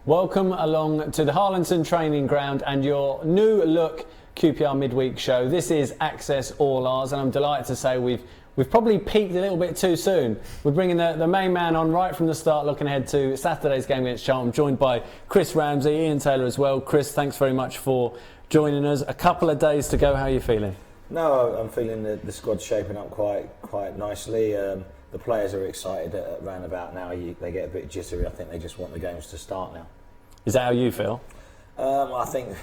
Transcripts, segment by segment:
Welcome along to the Harlington Training Ground and your new look QPR midweek show. This is Access All Ours, and I'm delighted to say we've probably peaked a little bit too soon. We're bringing the main man on right from the start, looking ahead to Saturday's game against Charlton, joined by Chris Ramsey, Ian Taylor as well. Chris, thanks very much for joining us. A couple of days to go. How are you feeling? No, I'm feeling the squad's shaping up quite nicely. The players are excited at round about now. They get a bit jittery. I think they just want the games to start now. Is that how you feel? I think,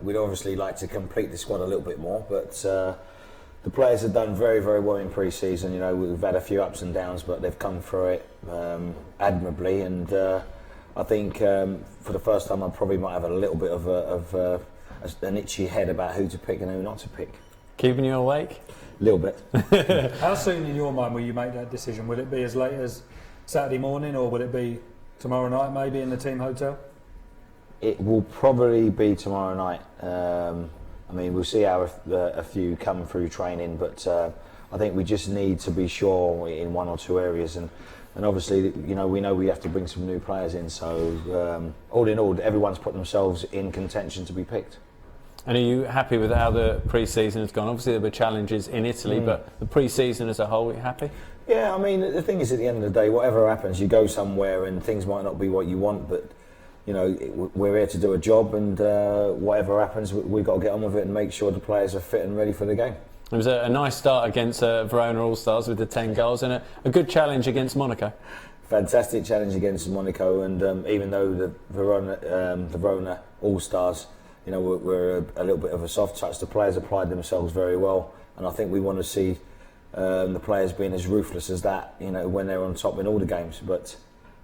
we'd obviously like to complete the squad a little bit more, but the players have done very, very well in pre-season. We've had a few ups and downs, but they've come through it admirably, and I think for the first time I probably might have a little bit of an itchy head about who to pick and who not to pick. Keeping you awake? A little bit. How soon in your mind will you make that decision? Will it be as late as Saturday morning, or will it be tomorrow night maybe in the team hotel? It will probably be tomorrow night. We'll see how a few come through training, but I think we just need to be sure in one or two areas, and obviously, we know we have to bring some new players in. So all in all, everyone's put themselves in contention to be picked. And are you happy with how the pre-season has gone? Obviously there were challenges in Italy, but the pre-season as a whole, are you happy? Yeah, the thing is, at the end of the day, whatever happens, you go somewhere and things might not be what you want, but we're here to do a job, and whatever happens, we've got to get on with it and make sure the players are fit and ready for the game. It was a nice start against Verona All-Stars with the 10 goals, and a good challenge against Monaco. Fantastic challenge against Monaco, and even though the Verona All-Stars, we're a little bit of a soft touch, the players applied themselves very well, and I think we want to see the players being as ruthless as that, when they're on top in all the games. But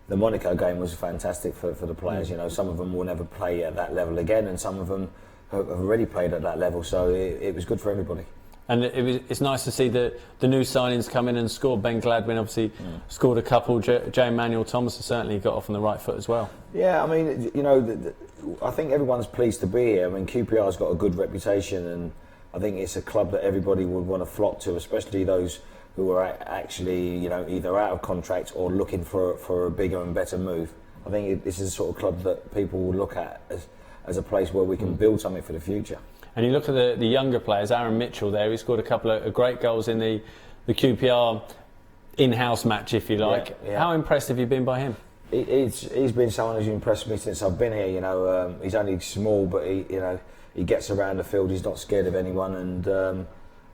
the Monaco game was fantastic for the players. Some of them will never play at that level again, and some of them have already played at that level, so it was good for everybody. And it's nice to see the new signings come in and score. Ben Gladwin obviously scored a couple. J. Emmanuel Thomas has certainly got off on the right foot as well. Yeah, I think everyone's pleased to be here. QPR's got a good reputation, and I think it's a club that everybody would want to flock to, especially those who are actually, either out of contract or looking for a bigger and better move. I think this is the sort of club that people will look at as a place where we can build something for the future. And you look at the younger players, Aaron Mitchell there, he scored a couple of great goals in the QPR in-house match, if you like. Yeah. How impressed have you been by him? He's been someone who's impressed me since I've been here. He's only small, but he gets around the field. He's not scared of anyone, and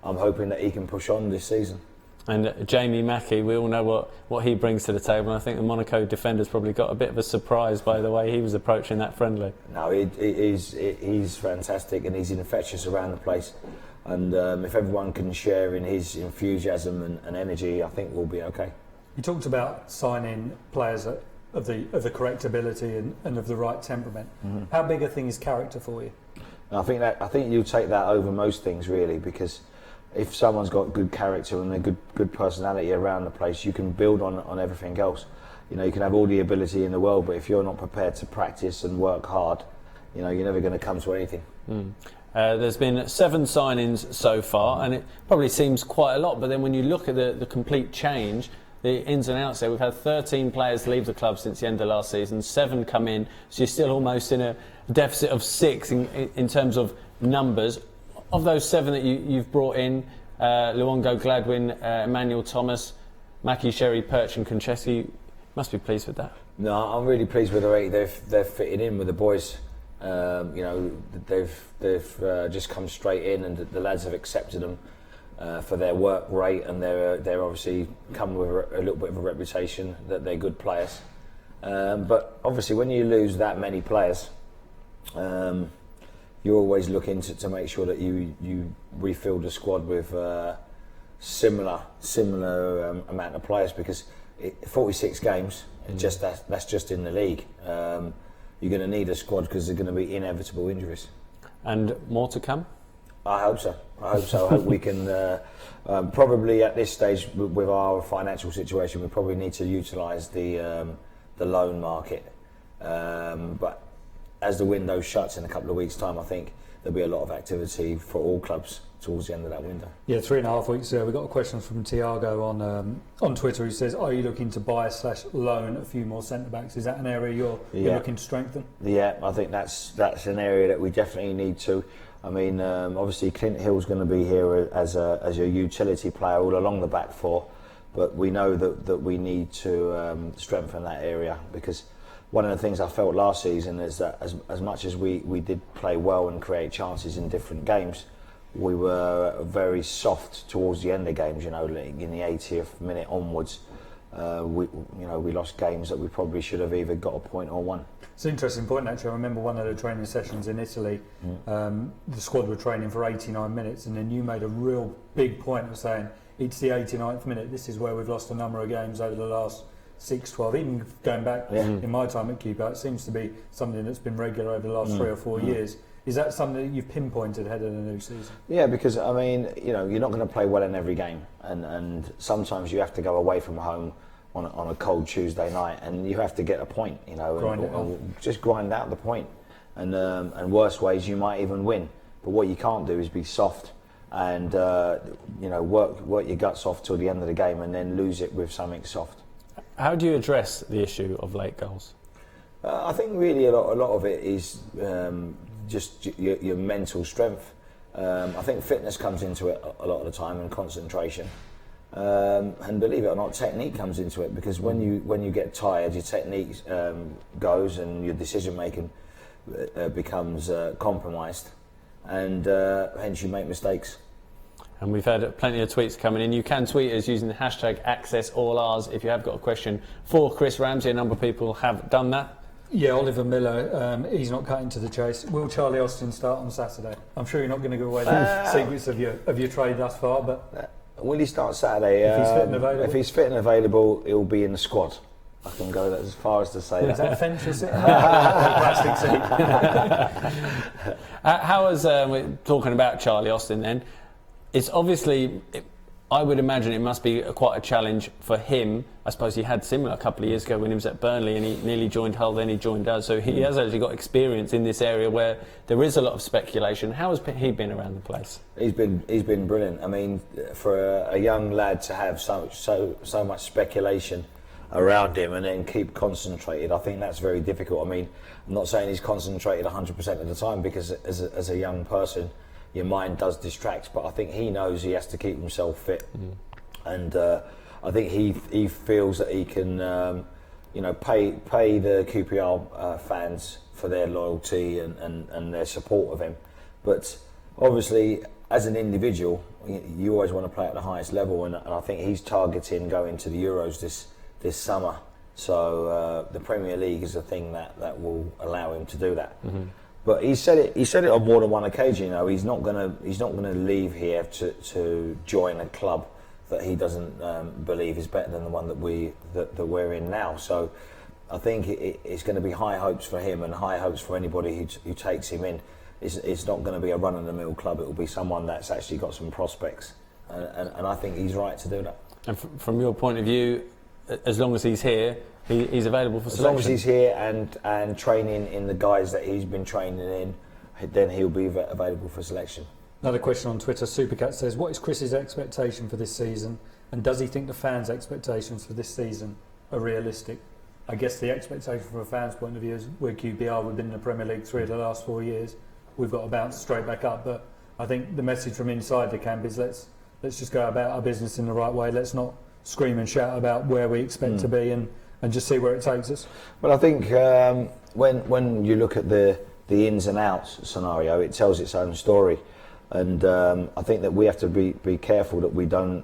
I'm hoping that he can push on this season. And Jamie Mackie, we all know what he brings to the table, and I think the Monaco defenders probably got a bit of a surprise by the way he was approaching that friendly. No, he's fantastic, and he's infectious around the place, and if everyone can share in his enthusiasm and energy, I think we'll be okay. You talked about signing players of the correct ability and of the right temperament. Mm-hmm. How big a thing is character for you? I think you'll take that over most things, really, because if someone's got good character and a good personality around the place, you can build on everything else. You can have all the ability in the world, but if you're not prepared to practice and work hard, you're never going to come to anything. There's been 7 signings so far, and it probably seems quite a lot, but then when you look at the complete change, the ins and outs there, we've had 13 players leave the club since the end of last season, 7 come in, so you're still almost in a deficit of 6 in terms of numbers. Of those 7 that you've brought in, Luongo, Gladwin, Emmanuel Thomas, Mackie, Sherry, Perch and Konchesky, must be pleased with that. No, I'm really pleased with the way they've fitted in with the boys. They've just come straight in, and the lads have accepted them for their work rate, and they're obviously come with a little bit of a reputation that they're good players. But obviously when you lose that many players, you're always looking to make sure that you refill the squad with similar amount of players, because 46 games, that's just in the league. You're going to need a squad because there's going to be inevitable injuries. And more to come? I hope so. I hope we can probably at this stage with our financial situation, we probably need to utilise the loan market. But as the window shuts in a couple of weeks' time, I think there'll be a lot of activity for all clubs towards the end of that window. Yeah, 3.5 weeks ago, we got a question from Tiago on Twitter who says, are you looking to buy/loan a few more centre-backs? Is that an area you're looking to strengthen? Yeah, I think that's an area that we definitely need to. I mean, obviously Clint Hill's going to be here as a utility player all along the back four, but we know that we need to strengthen that area, because one of the things I felt last season is that as much as we did play well and create chances in different games, we were very soft towards the end of games. You know, in the 80th minute onwards, we lost games that we probably should have either got a point or won. It's an interesting point, actually. I remember one of the training sessions in Italy. The squad were training for 89 minutes, and then you made a real big point of saying it's the 89th minute. This is where we've lost a number of games over the last 6, 12, even going back in my time at QPR. It seems to be something that's been regular over the last 3 or 4 years. Is that something that you've pinpointed ahead of the new season? Yeah, because I mean, you're not going to play well in every game, and sometimes you have to go away from home on a cold Tuesday night, and you have to get a point. Just grind out the point, and worst ways you might even win. But what you can't do is be soft and work your guts off till the end of the game, and then lose it with something soft. How do you address the issue of late goals? I think really a lot of it is just your mental strength. I think fitness comes into it a lot of the time, and concentration. And believe it or not, technique comes into it, because when you get tired, your technique goes, and your decision making becomes compromised, and hence you make mistakes. And we've had plenty of tweets coming in. You can tweet us using the hashtag #AccessAllOurs if you have got a question for Chris Ramsey. A number of people have done that. Yeah, Oliver Miller, he's not cutting to the chase. Will Charlie Austin start on Saturday? I'm sure you're not going to give away the secrets of your trade thus far, but will he start Saturday? If he's fit and available. If he's fit and available, he'll be in the squad. I can go as far as to say that. Is that a fence you're sitting on? Plastic seat. How is we're talking about Charlie Austin then? It's obviously, I would imagine it must be quite a challenge for him. I suppose he had similar a couple of years ago when he was at Burnley, and he nearly joined Hull, then he joined us. So he has actually got experience in this area where there is a lot of speculation. How has he been around the place? He's been brilliant. I mean, for a young lad to have so much speculation around him and then keep concentrated, I think that's very difficult. I mean, I'm not saying he's concentrated 100% of the time, because as a young person, your mind does distract, but I think he knows he has to keep himself fit, and I think he feels that he can, pay the QPR fans for their loyalty and their support of him. But obviously, as an individual, you always want to play at the highest level, and I think he's targeting going to the Euros this summer. So the Premier League is a thing that will allow him to do that. But he said it on more than one occasion. You know, he's not gonna leave here to join a club that he doesn't believe is better than the one that we're in now. So I think it's going to be high hopes for him and high hopes for anybody who takes him in. It's not going to be a run-of-the-mill club. It will be someone that's actually got some prospects, and I think he's right to do that. And from your point of view, as long as he's here, he's available for selection. As long as he's here and training in the guys that he's been training in, then he'll be available for selection. Another question on Twitter, Supercat says, what is Chris's expectation for this season, and does he think the fans' expectations for this season are realistic? I guess the expectation from a fan's point of view is we're QPR, we've been in the Premier League 3 of the last 4 years, we've got to bounce straight back up, but I think the message from inside the camp is let's just go about our business in the right way, let's not scream and shout about where we expect to be and just see where it takes us. Well, I think when you look at the ins and outs scenario, it tells its own story. And I think that we have to be careful that we don't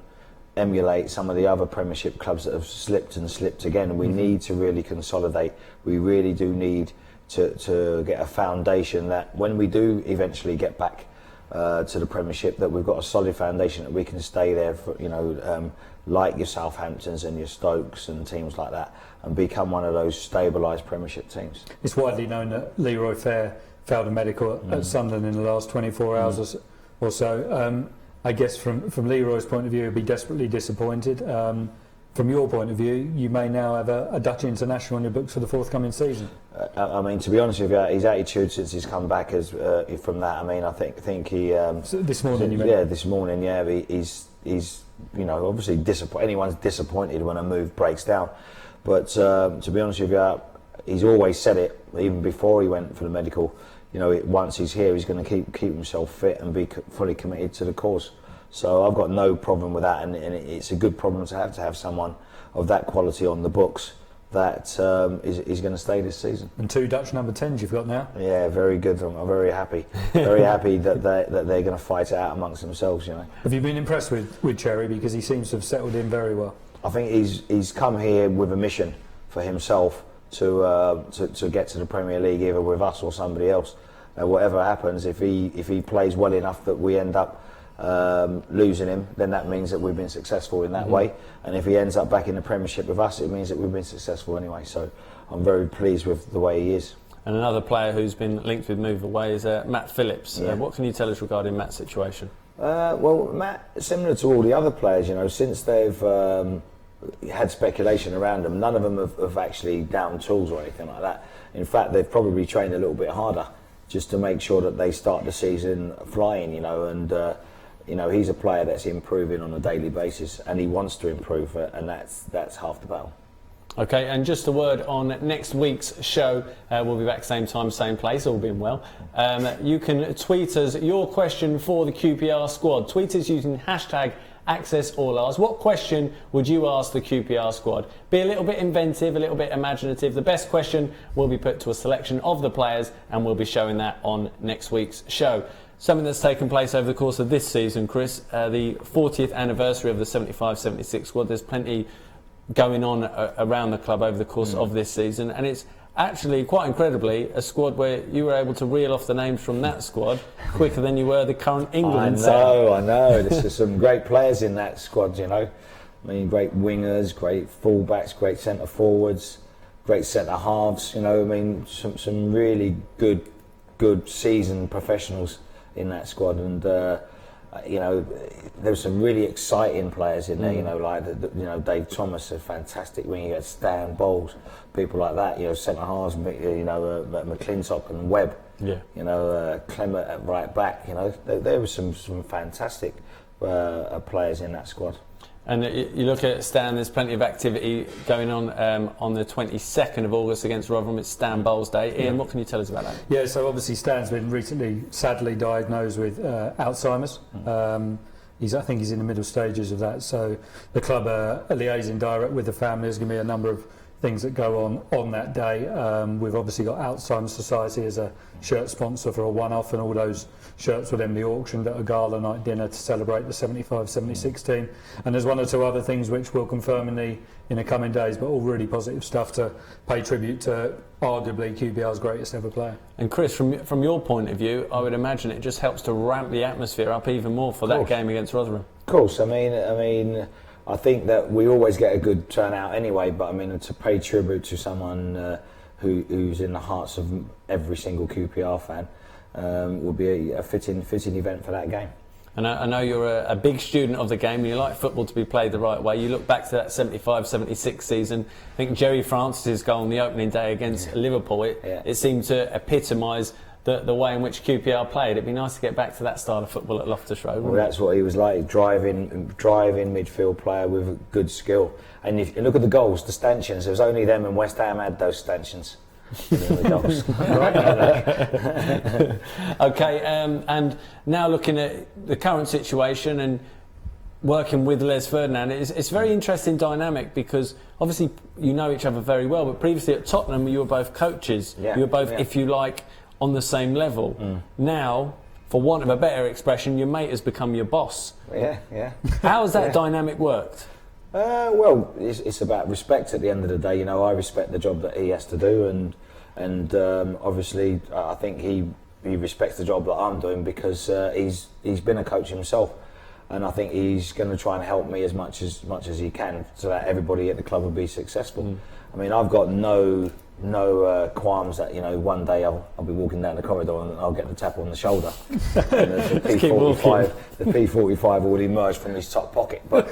emulate some of the other Premiership clubs that have slipped again. We need to really consolidate. We really do need to get a foundation that when we do eventually get back to the Premiership, that we've got a solid foundation that we can stay there for, like your Southamptons and your Stokes and teams like that, and become one of those stabilised Premiership teams. It's widely known that Leroy Fair failed a medical at Sunderland in the last 24 hours or so. I guess from Leroy's point of view, he'd be desperately disappointed. from your point of view, you may now have a Dutch international on your books for the forthcoming season. I mean, to be honest with you, his attitude since he's come back is from that. I mean, I think he. So this morning, you mean? Yeah, this morning. Yeah, he's obviously disappointed. Anyone's disappointed when a move breaks down, but to be honest with you, he's always said it even before he went for the medical. Once he's here, he's going to keep himself fit and be fully committed to the cause. So I've got no problem with that, and it's a good problem to have someone of that quality on the books that is going to stay this season. And 2 Dutch number 10s you've got now. Yeah, very good. I'm very happy. Very happy that they're going to fight it out amongst themselves. Have you been impressed with Cherry, because he seems to have settled in very well? I think he's come here with a mission for himself to get to the Premier League, either with us or somebody else. Whatever happens, if he plays well enough that we end up losing him, then that means that we've been successful in that way. And if he ends up back in the Premiership with us, it means that we've been successful anyway. So I'm very pleased with the way he is. And another player who's been linked with move away is Matt Phillips. Yeah. What can you tell us regarding Matt's situation? Well, Matt, similar to all the other players, since they've had speculation around them, none of them have actually downed tools or anything like that. In fact, they've probably trained a little bit harder just to make sure that they start the season flying, and he's a player that's improving on a daily basis, and he wants to improve, and that's half the battle. Okay, and just a word on next week's show. We'll be back same time, same place, all being well. You can tweet us your question for the QPR squad. Tweet us using hashtag #AccessAllOurs. What question would you ask the QPR squad? Be a little bit inventive, a little bit imaginative. The best question will be put to a selection of the players, and we'll be showing that on next week's show. Something that's taken place over the course of this season, Chris, the 40th anniversary of the 75-76 squad. There's plenty going on around the club over the course of this season, and it's actually, quite incredibly, a squad where you were able to reel off the names from that squad quicker than you were the current England side. I know. There's some great players in that squad, I mean, great wingers, great full-backs, great centre forwards, great centre halves. I mean, some really good seasoned professionals in that squad, and there's some really exciting players in there. Like Dave Thomas, a fantastic winger. You had Stan Bowles, people like that. Centre halves, McClintock and Webb. Yeah. Clement at right back. There were some fantastic players in that squad. And you look at Stan, there's plenty of activity going on the 22nd of August against Rotherham. It's Stan Bowles Day. Ian, what can you tell us about that? Yeah, so obviously Stan's been recently sadly diagnosed with Alzheimer's. I think he's in the middle stages of that. So the club are liaising direct with the family. There's going to be a number of things that go on that day. We've obviously got Alzheimer's Society as a shirt sponsor for a one-off, and all those shirts will then be auctioned at a gala night dinner to celebrate the 75-76 team. And there's one or two other things which we'll confirm in the coming days, but all really positive stuff to pay tribute to arguably QPR's greatest ever player. And Chris, from your point of view, I would imagine it just helps to ramp the atmosphere up even more for that game against Rotherham. Of course. I mean, I think that we always get a good turnout anyway, but I mean, to pay tribute to someone who's in the hearts of every single QPR fan would be a fitting event for that game. And I know you're a big student of the game, and you like football to be played the right way. You look back to that 75-76 season. I think Jerry Francis's goal on the opening day against Liverpool, it seemed to epitomise the way in which QPR played. It'd be nice to get back to that style of football at Loftus Road. Well, that's what he was like, driving midfield player with good skill. And if you look at the goals, the stanchions, there was only them, and West Ham had those stanchions. Okay, and now looking at the current situation and working with Les Ferdinand, it's a very interesting dynamic, because obviously you know each other very well, but previously at Tottenham you were both coaches. You were both, if you like, on the same level. Now, for want of a better expression, your mate has become your boss. Yeah. How has that dynamic worked? Well, it's about respect at the end of the day. I respect the job that he has to do, and obviously I think he respects the job that I'm doing, because he's been a coach himself. and I think he's going to try and help me as much as he can, so that everybody at the club will be successful. I mean, I've got no qualms that, you know, one day I'll be walking down the corridor and I'll get the tap on the shoulder. And the P45 will emerge from his top pocket. But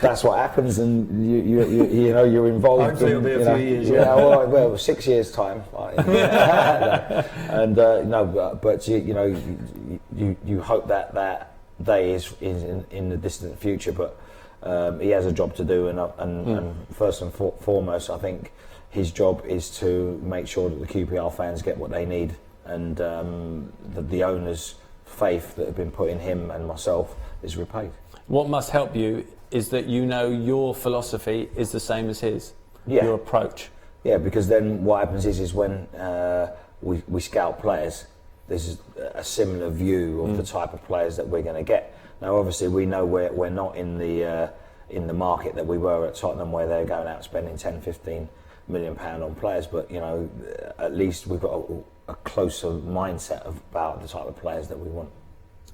that's what happens, and you know, you're involved. Hopefully it'll be a few years. Yeah, well, 6 years time. And but you know, you hope that day is in the distant future. But he has a job to do, and first and foremost, I think his job is to make sure that the QPR fans get what they need, and the owners' faith that have been put in him and myself is repaid. What must help you is that you know your philosophy is the same as his, your approach. Yeah, because then what happens is when we scout players, there's a similar view of the type of players that we're going to get. Now, obviously, we know we're not in the market that we were at Tottenham, where they're going out spending 10-15 million pound on players, but you know, at least we've got a closer mindset about the type of players that we want.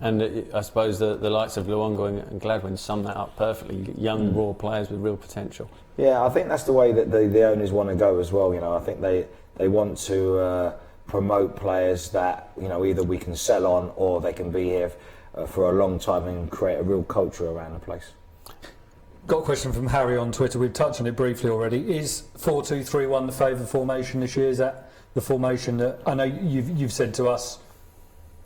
And I suppose the likes of Luongo and Gladwin sum that up perfectly. Young, raw players with real potential. Yeah, I think that's the way that the owners want to go as well. You know, I think they want to promote players that, you know, either we can sell on or they can be here for a long time and create a real culture around the place. Got a question from Harry on Twitter. We've touched on it briefly already. Is 4-2-3-1 the favoured formation this year? Is that the formation that I know you've said to us?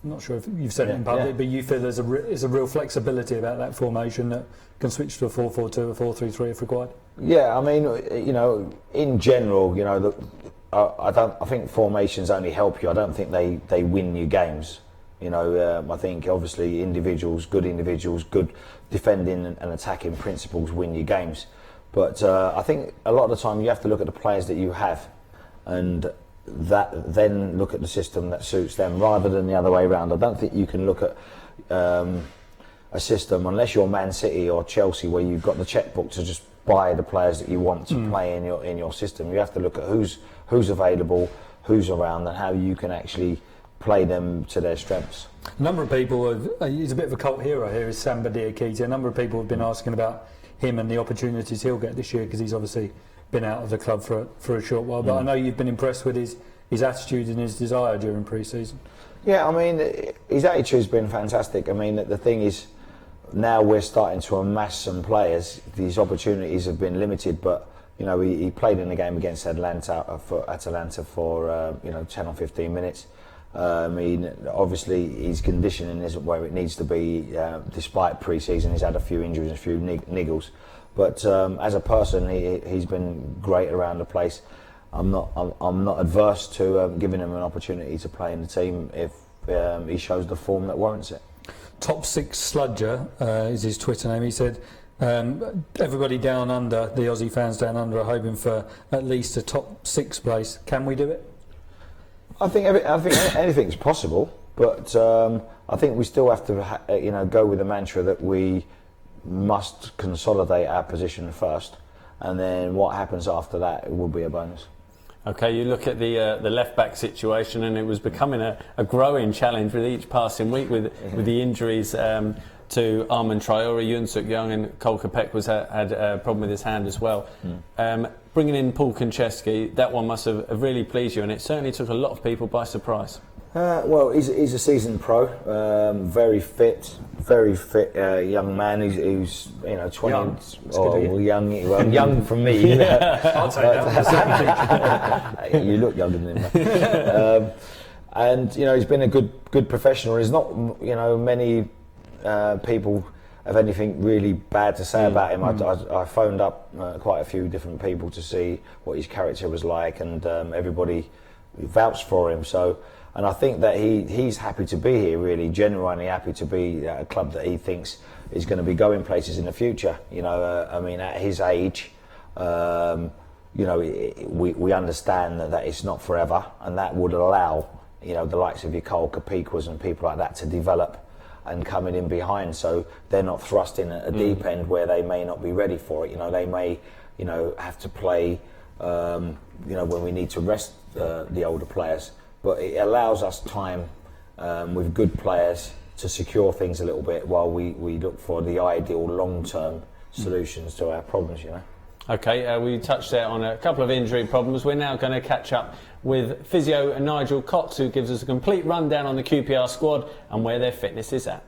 I'm not sure if you've said it in public, but you feel there's a real flexibility about that formation that can switch to a 4-4-2, a 4-3-3 if required. Yeah, I mean, you know, in general, you know, I think formations only help you. I don't think they win you games. You know, I think obviously good defending and attacking principles win you games. But I think a lot of the time you have to look at the players that you have, and then look at the system that suits them rather than the other way around. I don't think you can look at a system, unless you're Man City or Chelsea, where you've got the checkbook to just buy the players that you want to play in your system. You have to look at who's available, who's around, and how you can actually play them to their strengths. A number of people he's a bit of a cult hero here, is Samba Diakite. A number of people have been asking about him and the opportunities he'll get this year, because he's obviously been out of the club for a short while. But I know you've been impressed with his attitude and his desire during pre-season. Yeah, I mean, his attitude's been fantastic. I mean, the thing is, now we're starting to amass some players. These opportunities have been limited, but you know, he played in the game against Atalanta for 10 or 15 minutes. I mean, obviously his conditioning isn't where it needs to be, despite pre-season. He's had a few injuries and a few niggles, but as a person, he's been great around the place. I'm not adverse to giving him an opportunity to play in the team if he shows the form that warrants it. Top Six Sludger is his Twitter name. He said, everybody down under, the Aussie fans down under, are hoping for at least a top 6 place. Can we do it? I think anything's possible, but I think we still have to go with the mantra that we must consolidate our position first, and then what happens after that will be a bonus. Okay, you look at the left back situation, and it was becoming a growing challenge with each passing week with the injuries to Armand Traore, Yoon-Suk Young, and Cole Capek had a problem with his hand as well. Bringing in Paul Konchesky, that one must have really pleased you, and it certainly took a lot of people by surprise. Well, he's a seasoned pro, very fit young man who's 20 young from me. I'll take that. You look younger than him. And he's been a good professional. There's not many people have anything really bad to say about him. I phoned up quite a few different people to see what his character was like, and everybody vouched for him. And I think that he's happy to be here, really, genuinely happy to be at a club that he thinks is going to be going places in the future. I mean, at his age, we understand that it's not forever, and that would allow, the likes of your Cole Capequas and people like that to develop and coming in behind, so they're not thrust in at a deep end where they may not be ready for it. They may, have to play, when we need to rest the older players. But it allows us time with good players secure things a little bit while we look for the ideal long-term solutions to our problems, you know. Okay, we touched there on a couple of injury problems. We're now going to catch up with physio Nigel Cox, who gives us a complete rundown on the QPR squad and where their fitness is at.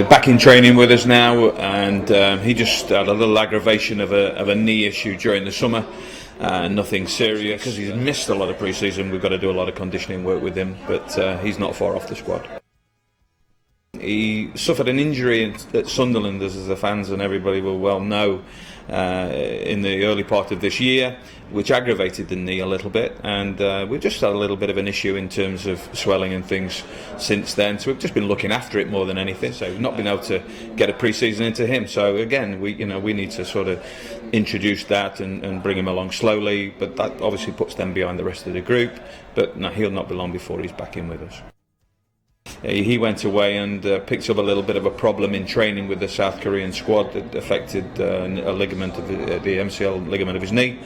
Back in training with us now, and he just had a little aggravation of a knee issue during the summer. Nothing serious, because he's missed a lot of pre-season. We've got to do a lot of conditioning work with him, but he's not far off the squad. He suffered an injury at Sunderland, as the fans and everybody will well know, in the early part of this year, which aggravated the knee a little bit, and we've just had a little bit of an issue in terms of swelling and things since then, so we've just been looking after it more than anything. So we've not been able to get a pre-season into him, so again we need to sort of introduce that and bring him along slowly, but that obviously puts them behind the rest of the group. But no, he'll not be long before he's back in with us. He went away and picked up a little bit of a problem in training with the South Korean squad that affected a ligament of the MCL ligament of his knee.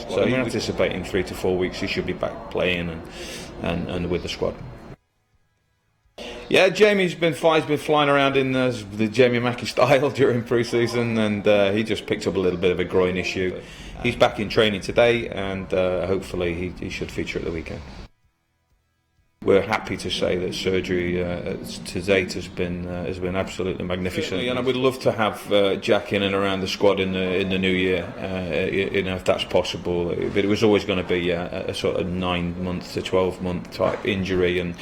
So we're anticipating 3 to 4 weeks he should be back playing and with the squad. Yeah, Jamie's been fine. He's been flying around in the Jamie Mackie style during pre-season, and he just picked up a little bit of a groin issue. He's back in training today, and hopefully he should feature at the weekend. We're happy to say that surgery to date has been absolutely magnificent, and I would love to have Jack in and around the squad in the new year, if that's possible. But it was always going to be a sort of 9-month to 12-month type injury, and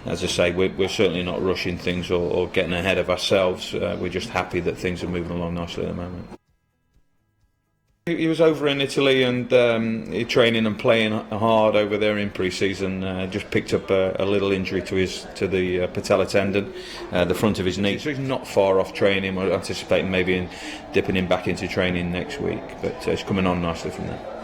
as I say, we're certainly not rushing things or getting ahead of ourselves. We're just happy that things are moving along nicely at the moment. He was over in Italy and training and playing hard over there in pre-season. Just picked up a little injury to the patella tendon, the front of his knee. So he's not far off training. We're anticipating maybe dipping him back into training next week, but he's coming on nicely from there.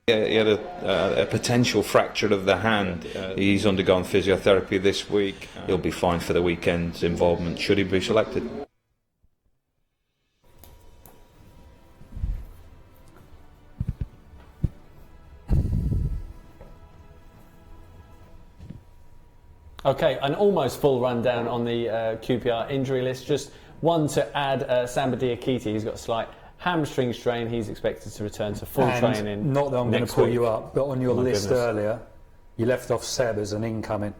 He had a potential fracture of the hand. He's undergone physiotherapy this week. He'll be fine for the weekend's involvement should he be selected. Okay, an almost full rundown on the QPR injury list. Just one to add, Samba Diakite. He's got a slight hamstring strain. He's expected to return to full training. Not that I'm going to pull week. you up, but on your list earlier, you left off Seb as an incoming,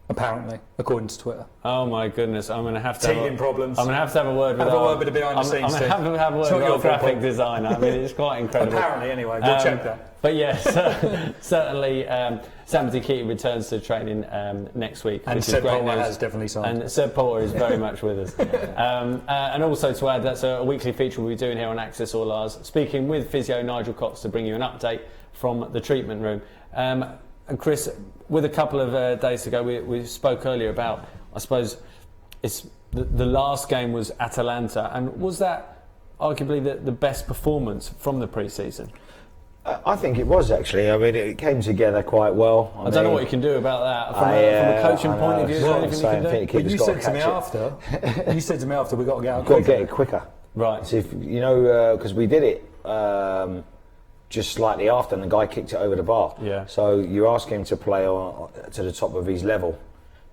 apparently, according to Twitter. Oh my goodness! I'm going to have to teething problems. I'm going to have a word with the behind the scenes team. I'm going to have a word with our graphic designer. I mean, it's quite incredible. Apparently, anyway, we'll check that. But yes, certainly Samba Diakite returns to training next week. And Seb Potter has definitely signed. And Seb Potter is very much with us. And also to add, that's a weekly feature we'll be doing here on Access All Ours, speaking with physio Nigel Cox to bring you an update from the treatment room. And Chris, with a couple of days ago, we spoke earlier about, I suppose, it's the last game was Atalanta, and was that arguably the best performance from the pre-season? I think it was, actually. I mean, it came together quite well. I don't know what you can do about that from a coaching point of view. Is there anything you can do? But you said to me after, we've got to get out quicker. Got to get it quicker. Right. So if, because we did it just slightly after, and the guy kicked it over the bar. Yeah. So you ask him to play to the top of his level.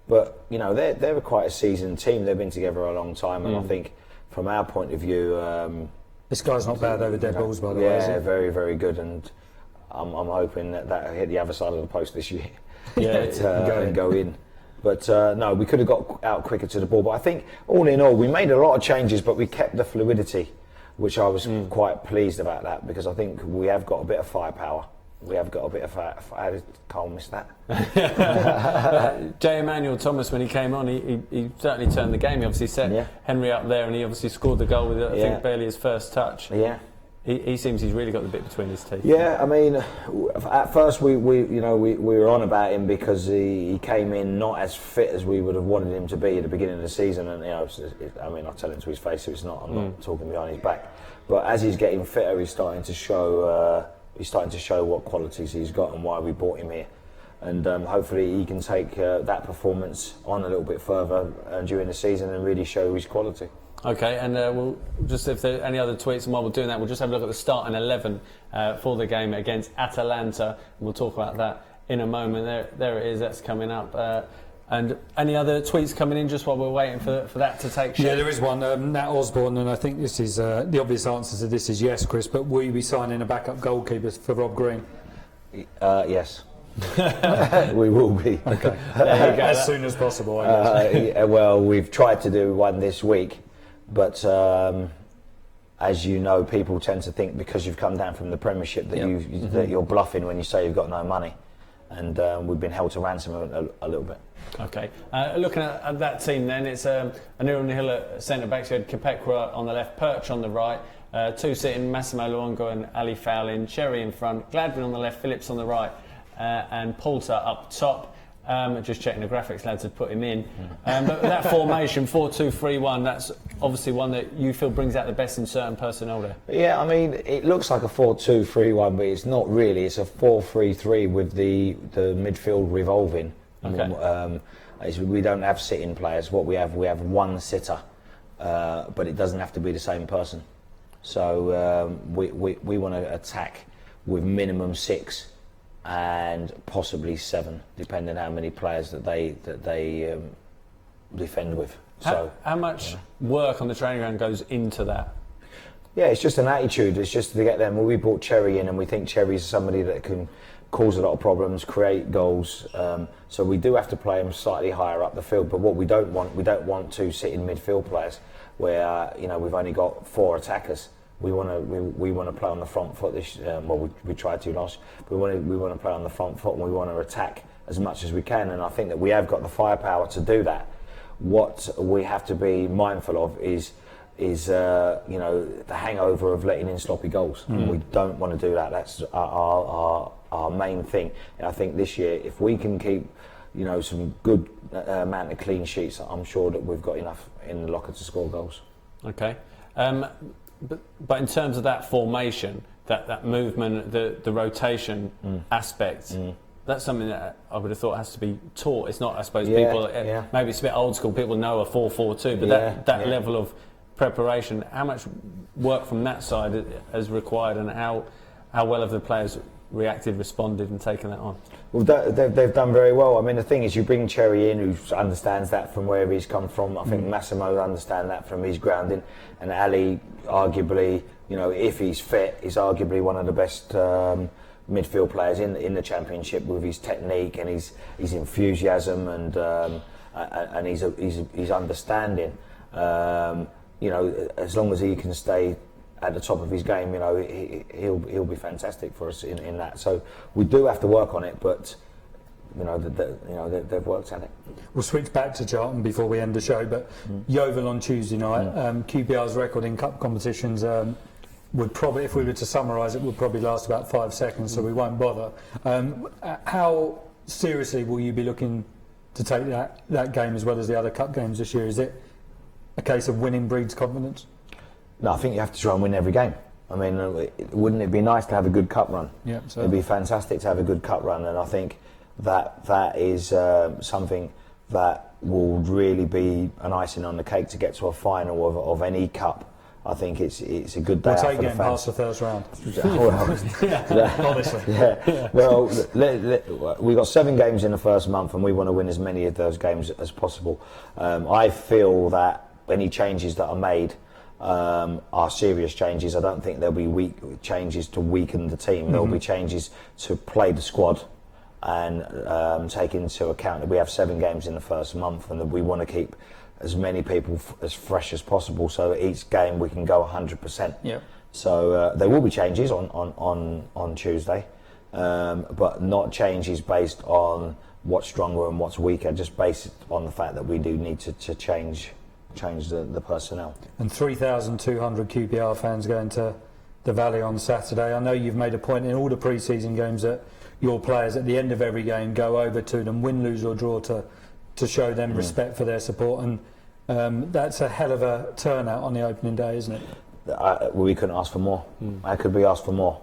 But, they're quite a seasoned team. They've been together a long time, and I think from our point of view... this guy's not bad over dead balls, by the way, is he? Yeah, very, very good, and I'm hoping that hit the other side of the post this year. Yeah, and go in. But no, we could have got out quicker to the ball. But I think, all in all, we made a lot of changes, but we kept the fluidity, which I was quite pleased about that, because I think we have got a bit of firepower. We have got a bit of fire. How did Carl miss that? J. Emmanuel Thomas, when he came on, he certainly turned the game. He obviously set Henry up there, and he obviously scored the goal with, I think, barely his first touch. Yeah. He seems he's really got the bit between his teeth. Yeah, I mean, at first we were on about him because he came in not as fit as we would have wanted him to be at the beginning of the season, and I tell him to his face, I'm not talking behind his back. But as he's getting fitter, he's starting to show what qualities he's got and why we brought him here. and hopefully he can take that performance on a little bit further during the season and really show his quality. Okay, and we'll just, if there are any other tweets, and while we're doing that, we'll just have a look at the starting 11 for the game against Atalanta. We'll talk about that in a moment. There it is, that's coming up. And any other tweets coming in just while we're waiting for that to take shape? Yeah, there is one. Nat Osborne, and I think this is the obvious answer to this is yes, Chris, but will you be signing a backup goalkeeper for Rob Green? Yes. We will be. Okay. As soon as possible, I guess. Well, we've tried to do one this week, but as you know, people tend to think because you've come down from the Premiership that that you're bluffing when you say you've got no money, and we've been held to ransom a little bit. Okay, looking at that team then, it's Anirudh Hill at centre-backs. You had Kepekra on the left, Perch on the right, two sitting, Massimo Luongo and Ali Fowlin, Cherry in front, Gladwin on the left, Phillips on the right, and Poulter up top. Just checking the graphics lads had put him in. But that formation, 4-2-3-1, that's obviously one that you feel brings out the best in certain personnel there. Yeah, I mean, it looks like a 4-2-3-1, but it's not really. It's a 4-3-3 with the midfield revolving. Okay. We don't have sitting players. What we have one sitter, but it doesn't have to be the same person. So we want to attack with minimum 6 and possibly 7, depending how many players that they defend with. How much work on the training ground goes into that? Yeah, it's just an attitude. It's just to get them. Well, we brought Cherry in, and we think Cherry's somebody that can cause a lot of problems, create goals. So we do have to play him slightly higher up the field. But what we don't want two sitting midfield players where we've only got 4 attackers. We want to play on the front foot. We tried to last. We want to play on the front foot, and we want to attack as much as we can. And I think that we have got the firepower to do that. What we have to be mindful of is the hangover of letting in sloppy goals. And we don't want to do that. That's our main thing. And I think this year, if we can keep some good amount of clean sheets, I'm sure that we've got enough in the locker to score goals. Okay. But in terms of that formation, that movement, the rotation aspect, that's something that I would have thought has to be taught. It's not, I suppose, people. Maybe it's a bit old school. People know a 4-4-2, but that level of preparation, how much work from that side is required, and how well have the players reacted, responded, and taken that on? Well, they've done very well. I mean, the thing is, you bring Cherry in, who understands that from wherever he's come from. I think Massimo understands that from his grounding, and Ali, arguably, if he's fit, is arguably one of the best midfield players in the Championship, with his technique and his enthusiasm and his understanding. As long as he can stay at the top of his game, he'll be fantastic for us in that. So we do have to work on it, but they've worked at it. We'll switch back to Charlton before we end the show, but Yeovil on Tuesday night. QPR's record in cup competitions would probably, if we were to summarise it, would probably last about 5 seconds, so we won't bother. How seriously will you be looking to take that game as well as the other cup games this year? Is it a case of winning breeds confidence? No, I think you have to try and win every game. I mean, wouldn't it be nice to have a good cup run? Yeah, so it'd be fantastic to have a good cup run, and I think that is something that will really be an icing on the cake to get to a final of any cup. I think it's a good day out for the fans. We'll take getting past the first round. Honestly. Yeah. Well, we've got 7 games in the first month, and we want to win as many of those games as possible. I feel that any changes that are made are serious changes. I don't think there'll be weak changes to weaken the team. There'll be changes to play the squad and take into account that we have 7 games in the first month, and that we want to keep as many people as fresh as possible, so that each game we can go 100%. Yeah. So there will be changes on Tuesday, but not changes based on what's stronger and what's weaker, just based on the fact that we do need to change the personnel. And 3,200 QPR fans going to the Valley on Saturday. I know you've made a point in all the pre-season games that your players at the end of every game go over to them, win, lose or draw, to show them respect for their support, and that's a hell of a turnout on the opening day, isn't it? We couldn't ask for more. How could we ask for more?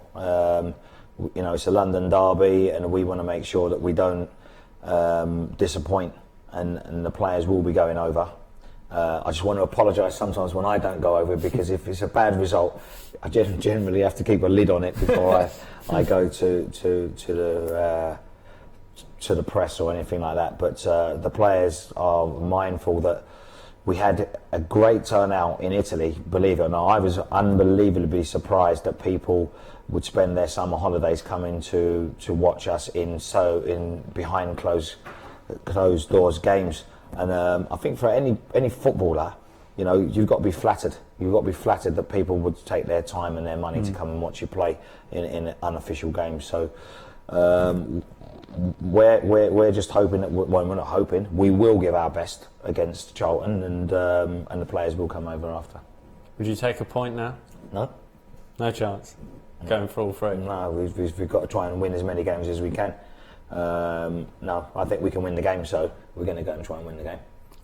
you know, it's a London derby, and we want to make sure that we don't disappoint, and the players will be going over. I just want to apologise sometimes when I don't go over, because if it's a bad result, I generally have to keep a lid on it before I go to the press or anything like that. But the players are mindful that we had a great turnout in Italy, believe it or not. I was unbelievably surprised that people would spend their summer holidays coming to watch us in behind closed doors games. And I think for any footballer, you know, you've got to be flattered. You've got to be flattered that people would take their time and their money to come and watch you play in unofficial games. So we're just hoping that we're not hoping. We will give our best against Charlton, and the players will come over after. Would you take a point now? No chance. Going for all three. No, we've got to try and win as many games as we can. No, I think we can win the game, so we're going to go and try and win the game.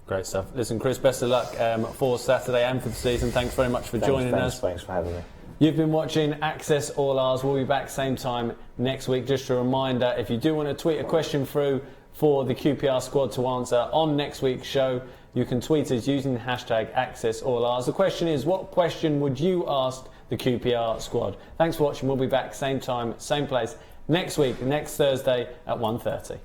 Great stuff. Listen, Chris, best of luck for Saturday and for the season. Thanks very much for joining us. Thanks for having me. You've been watching Access All Ours. We'll be back same time next week. Just a reminder, if you do want to tweet a question through for the QPR squad to answer on next week's show, you can tweet us using the hashtag Access All Ours. The question is, what question would you ask the QPR squad? Thanks for watching. We'll be back same time, same place next week, next Thursday at 1:30.